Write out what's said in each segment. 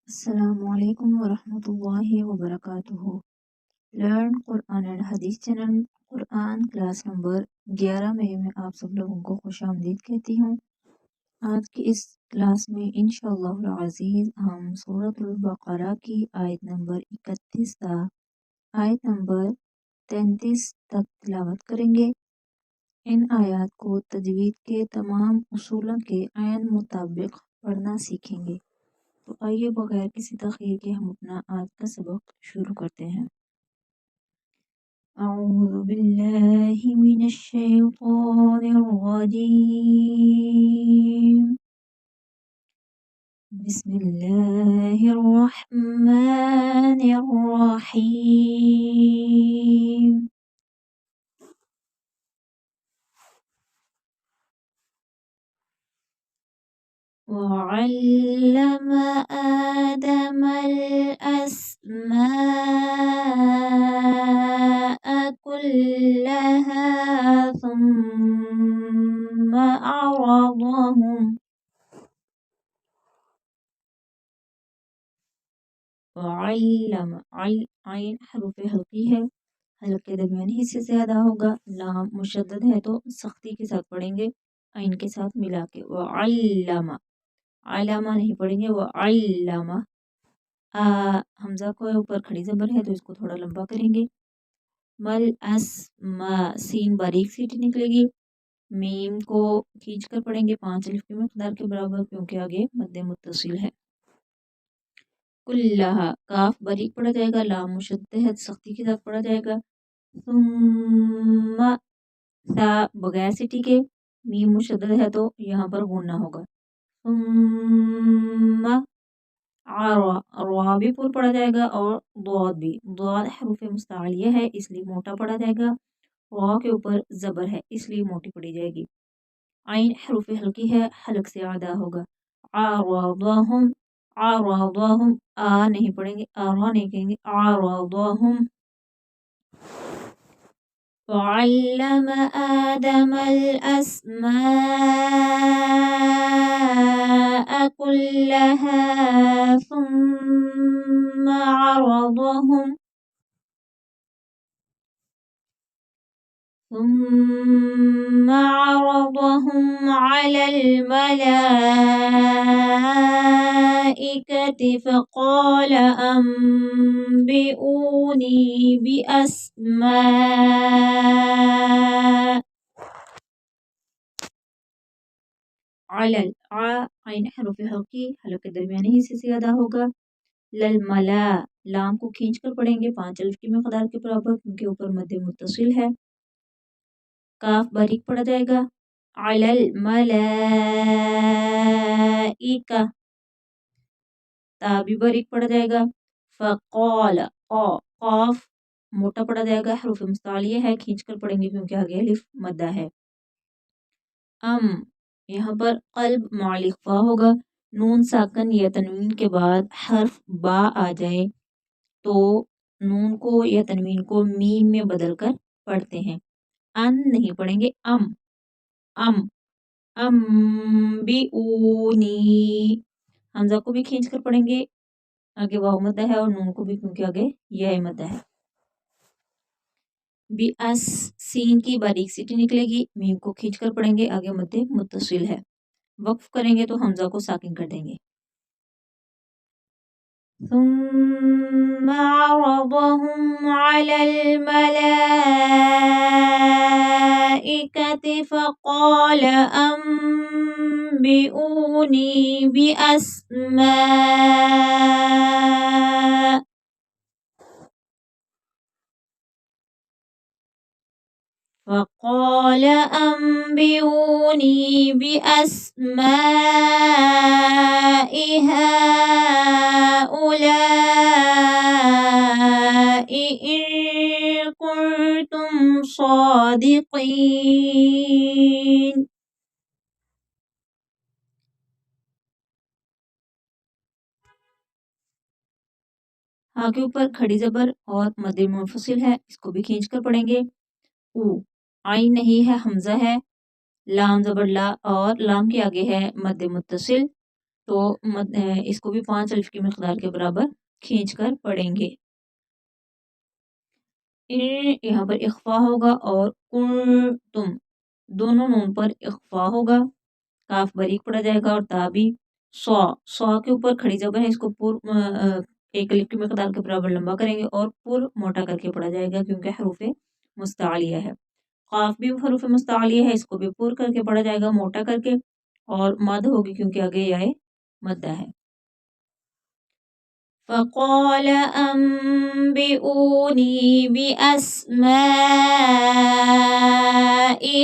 अस्सलामुअलैकुम वरहमतुल्लाहि वबरकातुहू। Learn Quran and हदीस चैनल कुरान क्लास नंबर 11 में आप सब लोगों को खुशामदीद कहती हूँ। आज की इस क्लास में इंशाअल्लाह अज़ीज़ हम सूरतुल बक़रा की आयत नंबर 31 से आयत नंबर 33 तक तिलावत करेंगे। इन आयत को तजवीद के तमाम उसूलों के ऐन मुताबिक पढ़ना सीखेंगे। तो आइए बगैर किसी तख़यीर के हम अपना आज का सबक शुरू करते हैं। अऊज़ु बिल्लाहि मिनश शैतानिर रजीम। बिस्मिल्लाहिर रहमानिर रहीम। वअल्लम आदमल अस्माअ कुल्लहा सुम्मा अरदहुम वअल्लम आइन हरूफ हल्की है, हल्क के दरमियानी हिस्से से अदा होगा। लाम मुशद्दद है तो सख्ती के साथ पढ़ेंगे, आइन के साथ मिला के। वअल्लम अलामा नहीं पढ़ेंगे, वअल्लम। हमजा को ऊपर खड़ी जबर है तो इसको थोड़ा लंबा करेंगे। मल अस्मा सीन बारीक सीटी निकलेगी। मीम को खींच कर पढ़ेंगे 5 अलिफ की मिक़दार के बराबर, क्योंकि आगे मद्दे मुत्तसिल है। कुल्लहा काफ बारीक पढ़ा जाएगा, लाम मुशद्दद है सख्ती के साथ पढ़ा जाएगा। सुम्मा सा बगैर सीटी के, मीम मुशद्दद है तो यहाँ पर गुन्ना होगा। सुम्मा रा भी पुर पढ़ा जाएगा और दौद भी। दौद हरूफ मुस्तालिया है इसलिए मोटा पढ़ा जाएगा। रा के ऊपर जबर है इसलिए मोटी पढ़ी जाएगी। आइन हरूफ हल्की है, हल्क से अदा होगा। आरादहुम आरादहुम आ नहीं पढ़ेंगे, आरा नहीं कहेंगे, आरादहुम। वअल्लम आदमल अस्माअ कुल्लहा सुम्मा अरदहुम अलल मलाइकति फ़क़ाल अंबिऊनी बिअस्मा अलल आइन हरूफ हल्की, हल्क के दरमियानी हिस्से से अदा होगा। लल मला लाम को खींच कर पढ़ेंगे 5 अलिफ की मिक़दार के बराबर, क्योंकि ऊपर मद्दे मुत्तसिल है। काफ बारीक पढ़ा जाएगा। अलल मलाइका ता भी बारीक पढ़ा जाएगा। फ़क़ाल क़ाफ मोटा पढ़ा जाएगा, हरूफ मुस्तालिया है खींच कर पढ़ेंगे क्योंकि आगे अलिफ मद्दा है। यहाँ पर क़ल्ब माल इख़फ़ा होगा। नून साकन या तनवीन के बाद हर्फ बा आ जाए तो नून को या तनवीन को मीम में बदल कर पढ़ते हैं। अन नहीं पढ़ेंगे, अम बी ऊनी। हमजा को भी खींच कर पढ़ेंगे, आगे वाव मद्दा है, और नून को भी क्योंकि आगे या मद्दा है। बी अस सीन की बारीक सीटी निकलेगी, मीम को खींच कर पढ़ेंगे, आगे मद्दे मुत्तसिल है। वक्फ करेंगे तो हमजा को साकिन कर देंगे। सुम्मा अरदहुम अलल मलाइकति फ़क़ाल अंबिऊनी बिअस्मा फ़क़ाल अंबिऊनी बिअस्माइ हाउलाइ इन कुंतुम सादिक़ीन। हाँ के ऊपर खड़ी जबर और मद्दे मुनफसिल है, इसको भी खींच कर पढ़ेंगे। ऊ आइन नहीं है, हमजा है, लाम जबर ला और लाम के आगे है मद्दे मुत्तसिल। तो इसको भी 5 अलिफ की मिकदार के बराबर खींच कर पढ़ेंगे। यहाँ पर इख्फा होगा और कुंतुम दोनों नून पर इख्फा होगा। काफ बारीक पढ़ा जाएगा और ता भी। सौ के ऊपर खड़ी जबर है, इसको एक अलिफ की मिकदार के बराबर लंबा करेंगे और पुर मोटा करके पढ़ा जाएगा क्योंकि हरूफ मुस्तालिया है। काफ भी हरूफ मुस्तालिया है, इसको भी पुर करके पढ़ा जाएगा मोटा करके, और मद होगी क्योंकि आगे याए मद्दा है। फ़क़ाल अंबिऊनी बिअस्माइ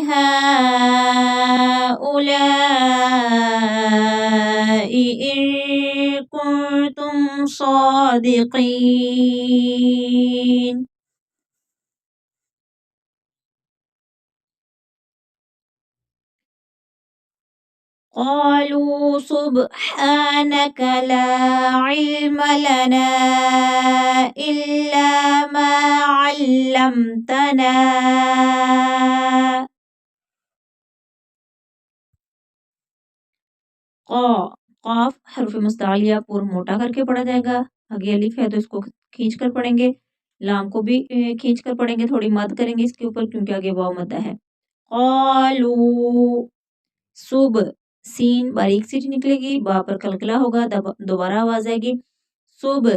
हाउलाइ इन कुंतुम सादिकीन। क़ालू सुब्हानक ला इल्म लना इल्ला मा अल्लमतना। क़ाफ हर्फ मुस्तालिया पूरा मोटा करके पढ़ा जाएगा। आगे अलिफ है तो इसको खींच कर पढ़ेंगे। लाम को भी खींच कर पढ़ेंगे, थोड़ी मद करेंगे इसके ऊपर क्योंकि आगे वाव मद्दा है। क़ालू सुब सीन बारीक सी निकलेगी, बा पर कलकला होगा, दोबारा आवाज आएगी। सुब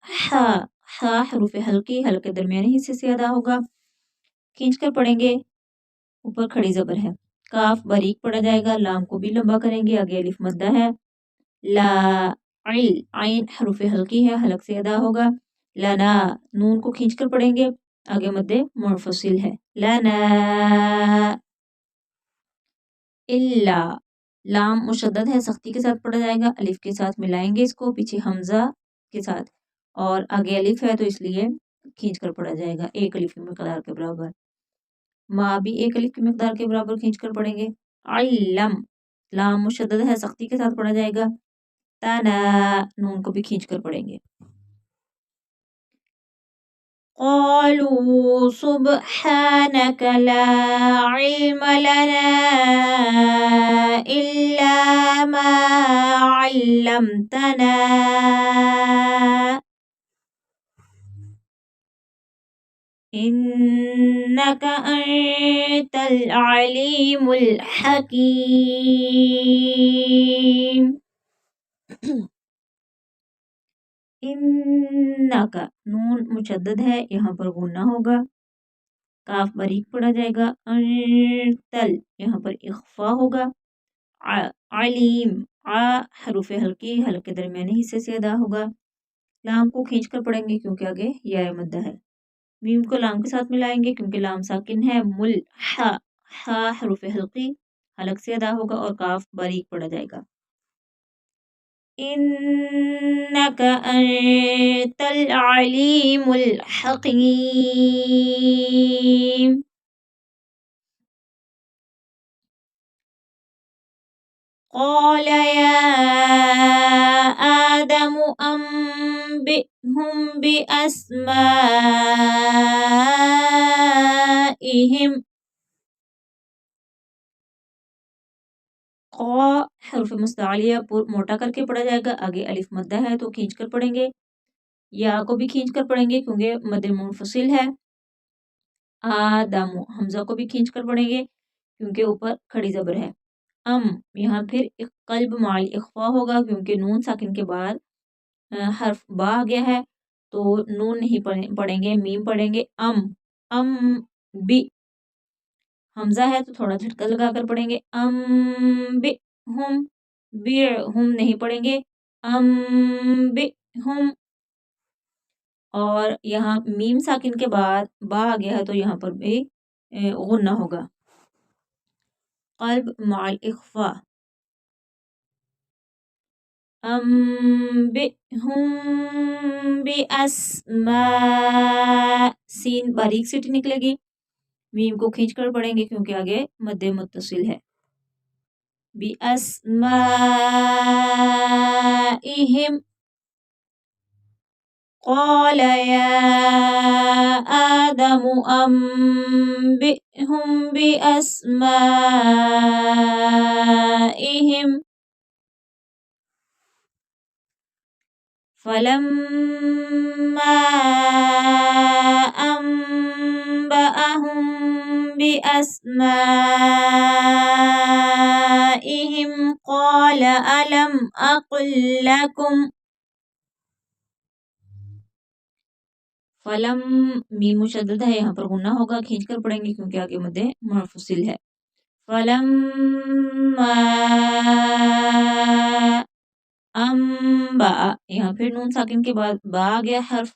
हा हा हरूफ हल्की हल्के दरमियानी हिस्से से अदा होगा, खींच कर पढ़ेंगे, ऊपर खड़ी जबर है। काफ बारीक पढ़ा जाएगा, लाम को भी लंबा करेंगे, आगे अलिफ मद्दा है। ला आइन हरूफ हल्की है, हलक से अदा होगा। लना नून को खींच कर पढ़ेंगे, आगे मद्दे मुनफसिल है। लना इल्ला लाम मुशद्दद है, सख्ती के साथ पढ़ा जाएगा, अलिफ के साथ मिलाएंगे इसको पीछे हमजा के साथ, और आगे अलिफ है तो इसलिए खींच कर पढ़ा जाएगा एक अलिफ की मिकदार के बराबर। माँ भी एक अलिफ की मिकदार के बराबर खींच कर पढ़ेंगे। अल्लम लाम मुशद्दद है, सख्ती के साथ पढ़ा जाएगा। तना नून को भी खींच कर पढ़ेंगे। क़ालू सुब्हानक ला इल्म लना इल्ला मा अल्लमतना इन्नका अंतल अलीमुल हकीम। इन्नका नून मुशद्दद है, यहाँ पर गुन्ना होगा, काफ बारीक पढ़ा जाएगा। अंतल यहाँ पर इख्फा होगा। अलीम आ हरूफ हल्की हल्के दरमियानी हिस्से से अदा होगा। लाम को खींच कर पढ़ेंगे क्योंकि आगे या मद्दा है। मीम को लाम के साथ मिलाएंगे क्योंकि लाम साकिन है। मुल हा हरूफ हल्की हलक से अदा होगा और काफ बारीक पढ़ा जाएगा। इन्नका अंतल अलीमुल हकीम। قال يا آدم أنبئهم بأسمائهم हर्फ मुस्तालिया मोटा करके पढ़ा जाएगा, आगे अलिफ मद्दा है तो खींच कर पढ़ेंगे, या को भी खींच कर पढ़ेंगे क्योंकि मद मुनफसिल है। आदम हमजा को भी खींच कर पढ़ेंगे क्योंकि ऊपर खड़ी जबर है। यहाँ फिर एक कल्ब माल इख्फा होगा क्योंकि नून साकिन के बाद हर्फ बा आ गया है, तो नून नहीं पढ़ेंगे, मीम पढ़ेंगे। अम बी हमजा है तो थोड़ा झटका लगा कर पढ़ेंगे। बी हम नहीं पढ़ेंगे। बी हम, और यहाँ मीम साकिन के बाद बा आ गया है तो यहाँ पर भी गुन्ना होगा। कल्ब माल इख्फा। सीन बारीक सीटी निकलेगी, मीम को खींच कर पढ़ेंगे क्योंकि आगे मद्दे मुत्तसिल है। बिअस्माइहिम क़ाल या आदम अंबिहुम बिअस्माइहिम فلما أنبأهم بأسمائهم قال ألم أقل لكم फलम मीम मुशद्दद है, यहाँ पर गुन्ना होगा, खींच कर पढ़ेंगे क्योंकि आगे मद्दे मुनफसिल है। फलम अम्बा, यहाँ फिर नून साकिन के बाद बा आ गया हर्फ,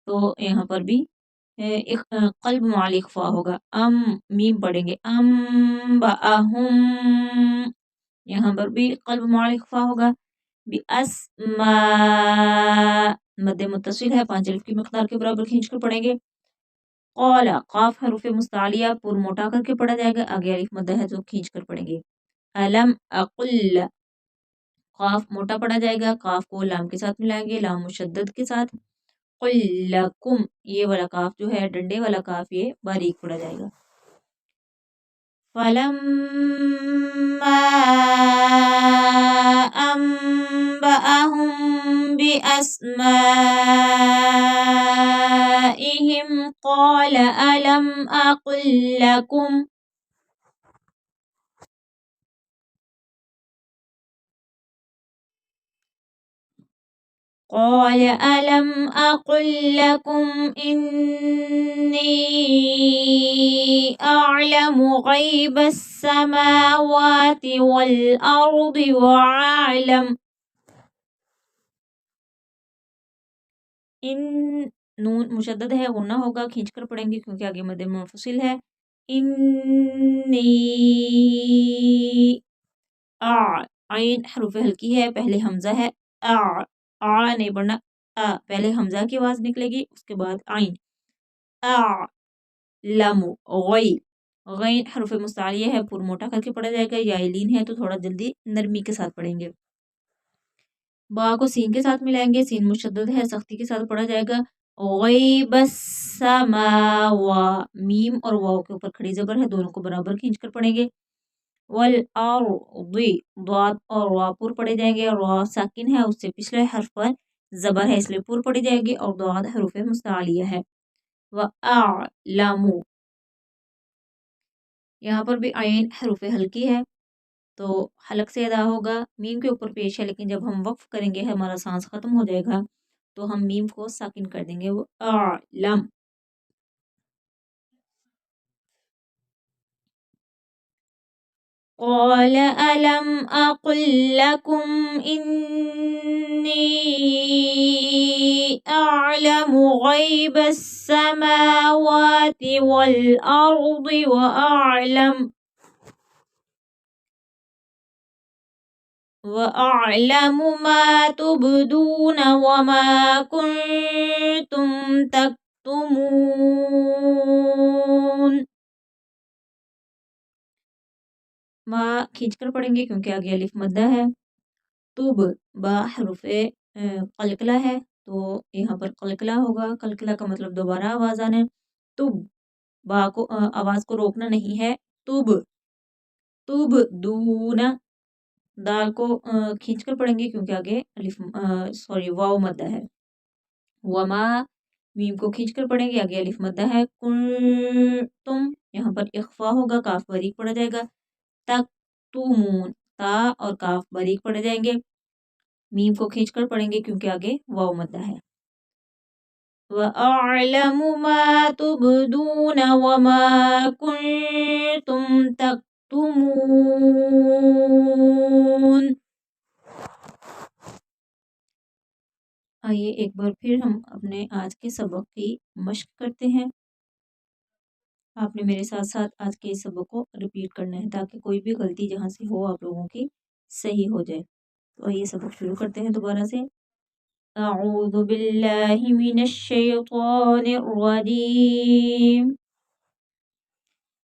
तो यहाँ पर भी एक कल्ब माल इख्फा होगा। मीम पढ़ेंगे अम्बअहुम, यहाँ पर भी कल्ब माल इख्फा होगा। बिअस्मा, मद्दे मुत्तसिल है, 5 अलिफ की मिक़दार के बराबर खींच कर पढ़ेंगे। क़ाला, क़ाफ हरूफ़ मुस्तालिया पुर मोटा करके पढ़ा जाएगा, आगे अलिफ मद्दा है तो खींच कर पढ़ेंगे। अलम अक़ुल, क़ाफ मोटा पढ़ा जाएगा, क़ाफ को लाम के साथ मिलाएंगे, लाम मुशद्दद के साथ। क़ुल लकुम, ये वाला काफ जो है डंडे वाला काफ, ये बारीक पढ़ा जाएगा। फलम्मा अम्बअहुम बिअस्माइहिम क़ाल अलम अक़ुल लकुम, قال ألم أقل لكم إني أعلم غيب السماوات والأرض وأعلم इन, नून मुशद्दद है, गुन्ना होगा, खींच कर पढ़ेंगे क्योंकि आगे मद्दे मुनफसिल है। इन्नी आ, आइन हरूफ हल्की है, पहले हमजा है आ नहीं पढ़ना, पहले हमजा की आवाज निकलेगी, उसके बाद आइन। आ लमु गई, गैन हरूफ मुस्तालिया है, पुर मोटा करके पढ़ा जाएगा, या लीन है तो थोड़ा जल्दी नरमी के साथ पढ़ेंगे। बा को सीन के साथ मिलाएंगे, सीन मुशद्दद है, सख्ती के साथ पढ़ा जाएगा। गैबस समावा, मीम और वाव के ऊपर खड़ी जबर है, दोनों को बराबर खींच कर पढ़ेंगे। वल अर्दी, दाद और वा पुर पढ़े जाएंगे, और वा साकिन है, उससे पिछले हर्फ पर जबर है इसलिए पुर पढ़ी जाएगी, और दाद हरूफ मुस्तालिया है। व अअलमु, यहाँ पर भी आइन हरूफ हल्की है तो हलक से अदा होगा, मीम के ऊपर पेश है, लेकिन जब हम वक्फ करेंगे हमारा सांस खत्म हो जाएगा तो हम मीम को साकिन कर देंगे। वो आलम, क़ाल अलम अक़ुल लकुम इन्नी अअलमु गैबस समावाति वल अर्दि व अअलम मा तुबदून व मा कुंतुम तक्तुमून। माँ खींच कर पढ़ेंगे क्योंकि आगे अलिफ मद्दा है। तुब, बा हरूफे कलकला है तो यहाँ पर कलकला होगा, कलकला का मतलब दोबारा आवाज आना है। तुब, बा को आवाज को रोकना नहीं है। तुब, तुब दूना, दाल को खींच कर पढ़ेंगे क्योंकि आगे अलिफ वाव मद्दा है। वमा, मीम को खींच कर पढ़ेंगे, आगे अलिफ मद्दा है। तुम, यहाँ पर इख्फा होगा, काफ बारीक पढ़ा जाएगा। तक तुमून, ता और काफ बारीक पढ़े जाएंगे, मीम को खींच कर पढ़ेंगे क्योंकि आगे वाव मद्दा है। व अअलमु मा तुबदून व मा कुंतुम तक्तुमून। आइए एक बार फिर हम अपने आज के सबक की मश्क करते हैं। आपने मेरे साथ साथ आज के इस सबक को रिपीट करना है ताकि कोई भी गलती जहाँ से हो आप लोगों की सही हो जाए। तो आइए सबक शुरू करते हैं दोबारा से। अऊज़ु बिल्लाहि मिनश शैतानिर रजीम।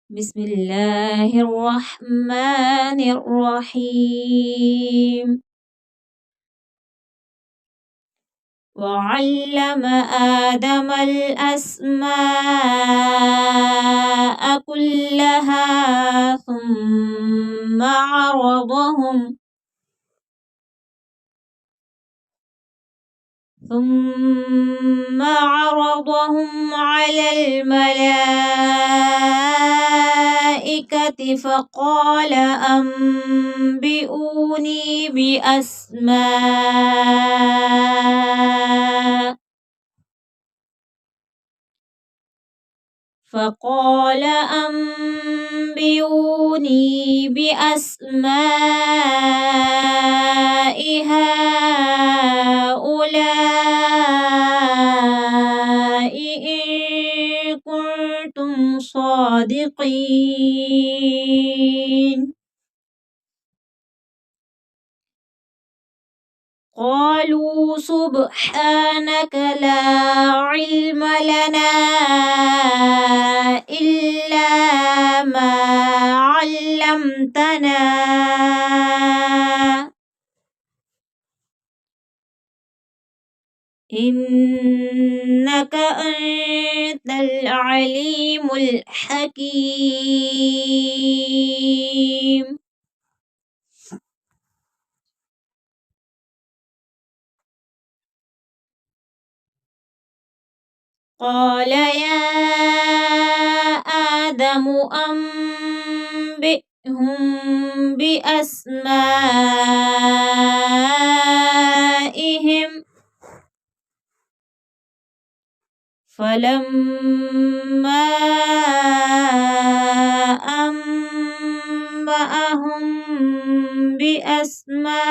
बिस्मिल्लाहिर रहमानिर रहीम। वअल्लम आदमल अस्माअ कुल्लहा सुम्मा अरदहुम ثم عرضهم على الملائكة فقال أنبئوني بأسماء هؤلاء إن كنتم صادقين. قالوا سبحانك لا علم لنا إلا ما علمتنا إنك أنت العليم الحكيم. قال يا آدم أنبئهم بأسمائهم فلما أنبأهم بأسمائهم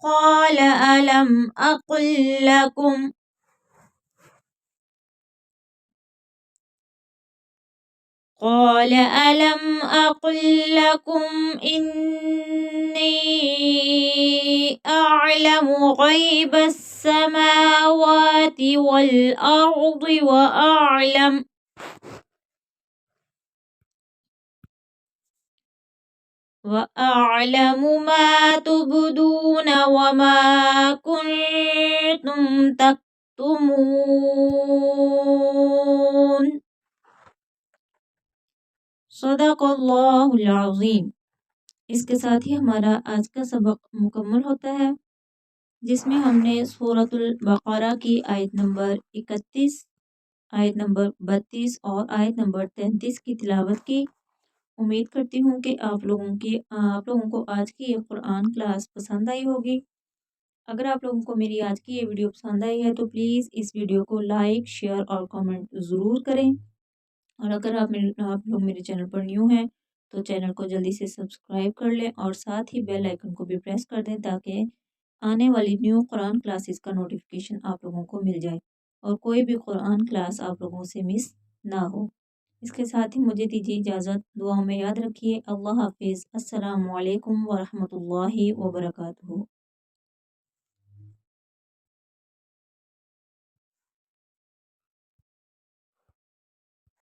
قال ألم أقل لكم إني أعلم غيب السماوات والأرض وأعلم ما تبدون وما كنتم تكتمون. صدق اللہ العظیم۔ اس کے ساتھ ہی ہمارا آج کا سبق مکمل ہوتا ہے، جس میں ہم نے سورۃ البقرہ کی آیت نمبر 31، آیت نمبر 32 اور آیت نمبر 33 کی تلاوت کی۔ امید کرتی ہوں کہ آپ لوگوں کو آج کی یہ قرآن کلاس پسند آئی ہوگی۔ اگر آپ لوگوں کو میری آج کی یہ ویڈیو پسند آئی ہے تو پلیز اس ویڈیو کو لائک، شیئر اور کامنٹ ضرور کریں، اور اگر آپ لوگ میرے چینل پر نیو ہیں تو چینل کو جلدی سے سبسکرائب کر لیں اور ساتھ ہی بیل آئیکن کو بھی پریس کر دیں تاکہ آنے والی نیو قرآن کلاسز کا نوٹیفیکیشن آپ لوگوں کو مل جائے اور کوئی بھی قرآن کلاس آپ لوگوں سے مس نہ ہو۔ اس کے ساتھ ہی مجھے دیجیے اجازت، دعاؤں میں یاد رکھیے۔ اللہ حافظ۔ السلام علیکم ورحمۃ اللہ وبرکاتہ۔